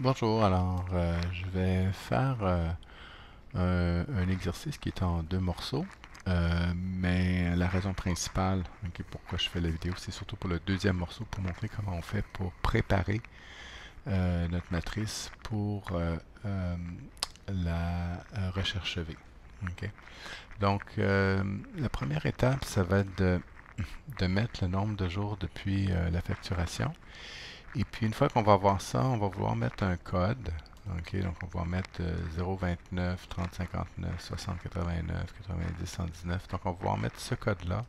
Bonjour, alors je vais faire un exercice qui est en deux morceaux, mais la raison principale pourquoi je fais la vidéo, c'est surtout pour le deuxième morceau, pour montrer comment on fait pour préparer notre matrice pour la recherche V. Ok. Donc, la première étape, ça va être de mettre le nombre de jours depuis la facturation. Et puis une fois qu'on va voir ça, on va vouloir mettre un code. OK, donc on va mettre 029 30 59 60 89 90 119. Donc on va vouloir mettre ce code-là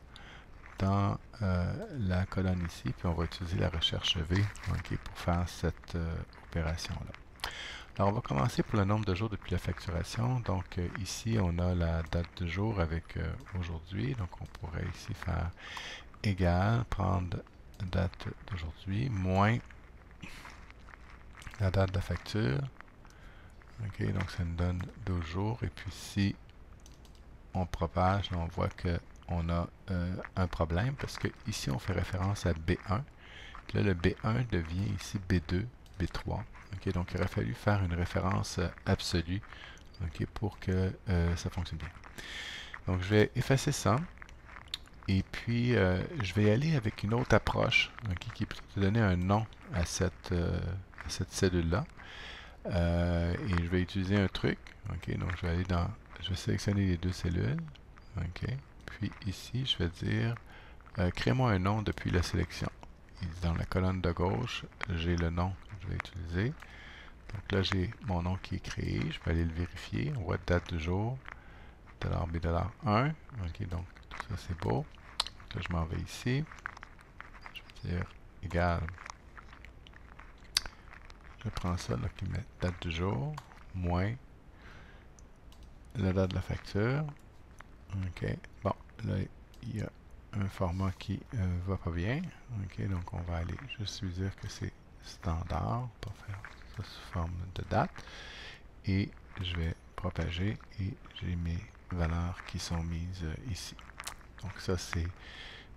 dans la colonne ici, puis on va utiliser la recherche V, OK, pour faire cette opération-là. Alors on va commencer pour le nombre de jours depuis la facturation. Donc ici on a la date de jour avec aujourd'hui. Donc on pourrait ici faire égal, prendre date d'aujourd'hui, moins la date de la facture. OK, donc ça nous donne 12 jours. Et puis si on propage, on voit qu'on a un problème parce que ici on fait référence à B1. Puis là, le B1 devient ici B2, B3. OK, donc il aurait fallu faire une référence absolue, OK, pour que ça fonctionne bien. Donc je vais effacer ça. Et puis je vais y aller avec une autre approche, OK, qui est plutôt de donner un nom à cette cellule-là. Et je vais utiliser un truc. OK, donc je vais sélectionner les deux cellules. OK. Puis ici, je vais dire, crée-moi un nom depuis la sélection. Et dans la colonne de gauche, j'ai le nom que je vais utiliser. Donc là, j'ai mon nom qui est créé. Je vais aller le vérifier. On voit date du jour, $B$1. OK, donc tout ça, c'est beau. Donc là, je m'en vais ici. Je vais dire égal. Je prends ça, là, qui met date du jour, moins la date de la facture. OK. Bon, là, il y a un format qui va pas bien. OK, donc on va aller juste lui dire que c'est standard pour faire ça sous forme de date. Et je vais propager et j'ai mes valeurs qui sont mises ici. Donc ça, c'est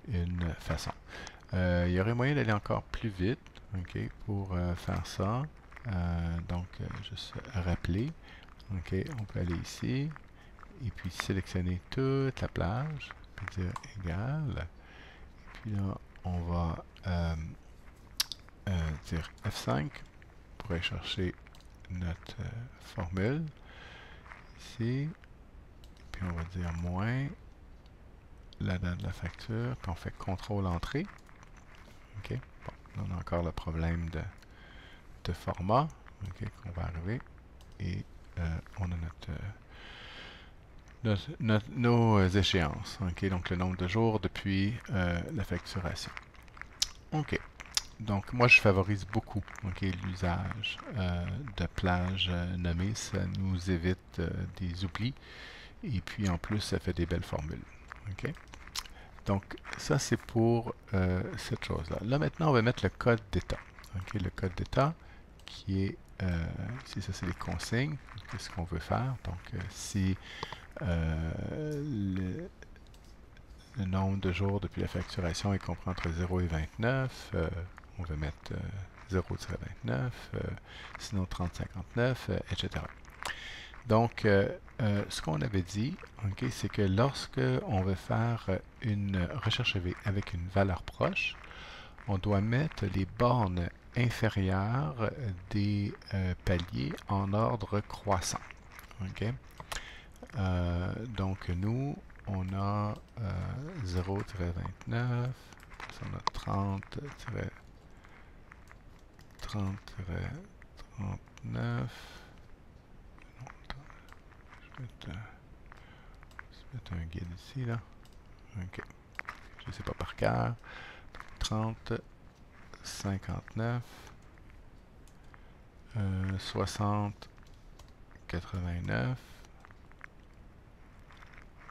une façon. Il y aurait moyen d'aller encore plus vite, OK, pour faire ça. Donc, juste rappeler. OK, on peut aller ici et puis sélectionner toute la plage, puis dire égal. Et puis là, on va dire F5 pour aller chercher notre formule ici. Puis on va dire moins la date de la facture, puis on fait CTRL entrée. OK. Bon, là, on a encore le problème de format. OK, qu'on va arriver. Et on a nos échéances. OK, donc le nombre de jours depuis la facturation. OK. Donc, moi, je favorise beaucoup l'usage de plages nommées. Ça nous évite des oublis. Et puis, en plus, ça fait des belles formules. OK. Donc, ça, c'est pour cette chose-là. Là, maintenant, on va mettre le code d'état. OK, le code d'état qui est ici, ça, c'est les consignes. Qu'est-ce qu'on veut faire? Donc, si le nombre de jours depuis la facturation est compris entre 0 et 29, on va mettre 0-29, sinon 30-59, etc. Donc, ce qu'on avait dit, okay, c'est que lorsque on veut faire une recherche avec une valeur proche, on doit mettre les bornes inférieures des paliers en ordre croissant. Okay? Donc, nous, on a 0-29, on a 30-39. Je vais mettre un guide ici, là. OK. Je ne sais pas par cœur. 30, 59, 60, 89,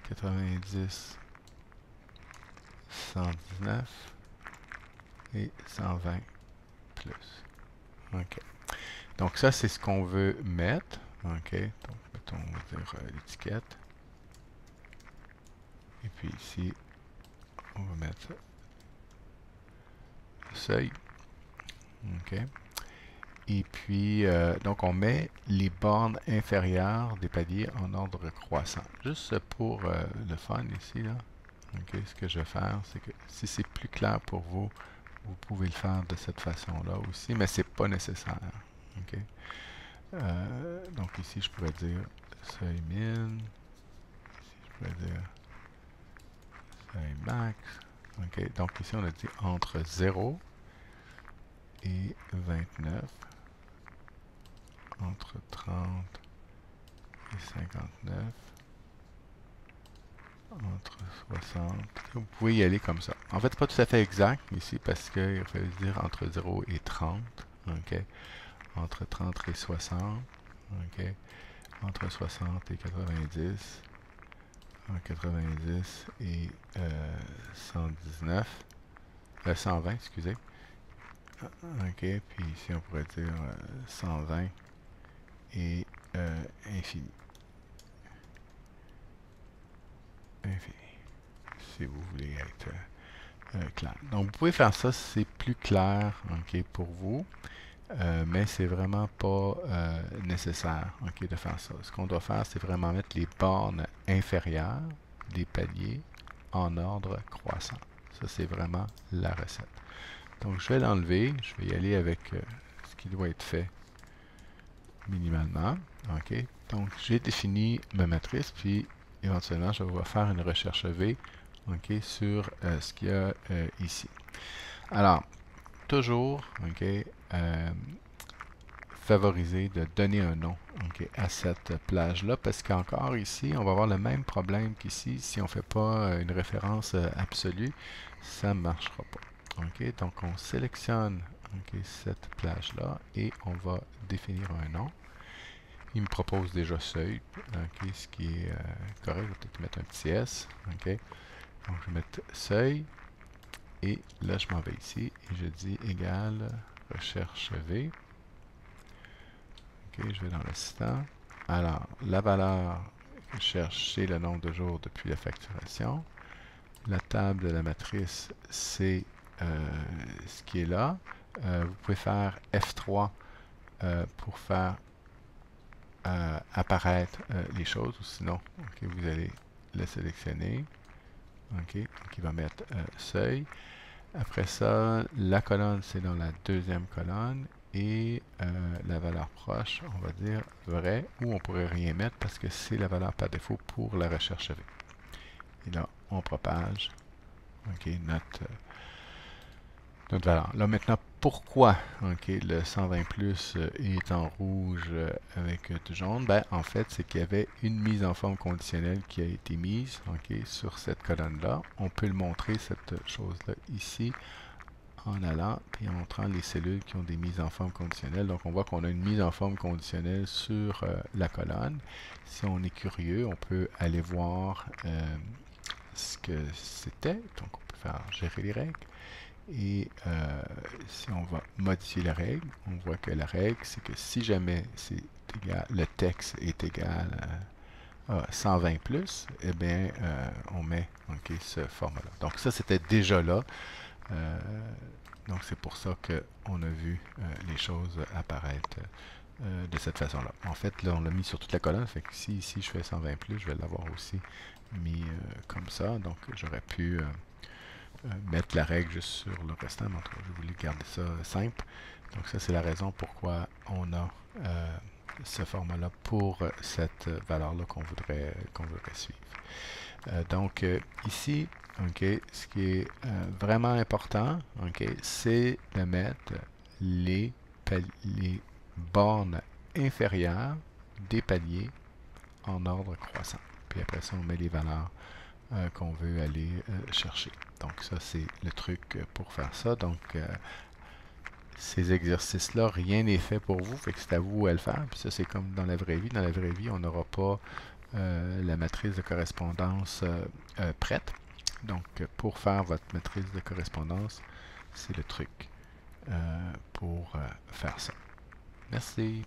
90, 119 et 120 plus. OK. Donc ça, c'est ce qu'on veut mettre. OK. Donc, mettons, on va dire l'étiquette. Et puis ici, on va mettre le seuil. OK. Et puis, donc on met les bornes inférieures des paliers en ordre croissant. Juste pour le fun ici, là. OK, ce que je vais faire, c'est que si c'est plus clair pour vous, vous pouvez le faire de cette façon-là aussi, mais c'est pas nécessaire. OK? Donc ici, je pourrais dire seuil min. Ici, je pourrais dire seuil max. OK? Donc ici, on a dit entre 0 et 29. Entre 30 et 59. Entre 60. Vous pouvez y aller comme ça. En fait, c'est pas tout à fait exact ici parce qu'il faut dire entre 0 et 30. OK? Entre 30 et 60. OK? Entre 60 et 90. Entre 90 et 119. 120, excusez. OK, puis ici on pourrait dire 120 et infini. Infini. Si vous voulez être clair. Donc vous pouvez faire ça si c'est plus clair, OK, pour vous. Mais c'est vraiment pas nécessaire, OK, de faire ça. Ce qu'on doit faire, c'est vraiment mettre les bornes inférieures des paliers en ordre croissant. Ça, c'est vraiment la recette. Donc, je vais l'enlever. Je vais y aller avec ce qui doit être fait minimalement. OK. Donc, j'ai défini ma matrice, puis éventuellement, je vais faire une recherche V, OK, sur ce qu'il y a ici. Alors, toujours, OK, favoriser de donner un nom, OK, à cette plage-là, parce qu'encore ici, on va avoir le même problème qu'ici. Si on ne fait pas une référence absolue, ça ne marchera pas. OK, donc on sélectionne, OK, cette plage-là et on va définir un nom. Il me propose déjà seuil, OK, ce qui est correct. Je vais peut-être mettre un petit S. OK, donc je vais mettre seuil et là je m'en vais ici et je dis égal recherche V. OK, je vais dans l'assistant. Alors, la valeur que je cherche, c'est le nombre de jours depuis la facturation. La table de la matrice, c'est ce qui est là. Vous pouvez faire F3 pour faire apparaître les choses, ou sinon, OK, vous allez le sélectionner. OK, donc il va mettre seuil. Après ça, la colonne, c'est dans la deuxième colonne. Et la valeur proche, on va dire vrai, ou on pourrait rien mettre parce que c'est la valeur par défaut pour la recherche V. Et là, on propage, OK, notre valeur. Là maintenant, pourquoi, OK, le 120 plus est en rouge avec tout jaune? Ben, en fait, c'est qu'il y avait une mise en forme conditionnelle qui a été mise, OK, sur cette colonne-là. On peut le montrer, cette chose-là, ici, en allant et en montrant les cellules qui ont des mises en forme conditionnelles. Donc, on voit qu'on a une mise en forme conditionnelle sur la colonne. Si on est curieux, on peut aller voir ce que c'était. Donc, on peut faire gérer les règles. Et si on va modifier la règle, on voit que la règle, c'est que si jamais c'est égal, le texte est égal à 120 plus, eh bien, on met OK, ce format-là. Donc, ça, c'était déjà là. Donc c'est pour ça qu'on a vu les choses apparaître de cette façon-là. En fait, là, on l'a mis sur toute la colonne. Fait que si ici je fais 120 plus, je vais l'avoir aussi mis comme ça. Donc j'aurais pu mettre la règle juste sur le restant, mais en tout cas, je voulais garder ça simple. Donc ça, c'est la raison pourquoi on a ce format-là pour cette valeur-là qu'on voudrait suivre. Donc ici, OK, ce qui est vraiment important, OK, c'est de mettre les bornes inférieures des paliers en ordre croissant. Puis après ça, on met les valeurs qu'on veut aller chercher. Donc ça, c'est le truc pour faire ça. Donc ces exercices-là, rien n'est fait pour vous, fait que c'est à vous à le faire. Puis ça, c'est comme dans la vraie vie. Dans la vraie vie, on n'aura pas la matrice de correspondance prête. Donc, pour faire votre matrice de correspondance, c'est le truc pour faire ça. Merci.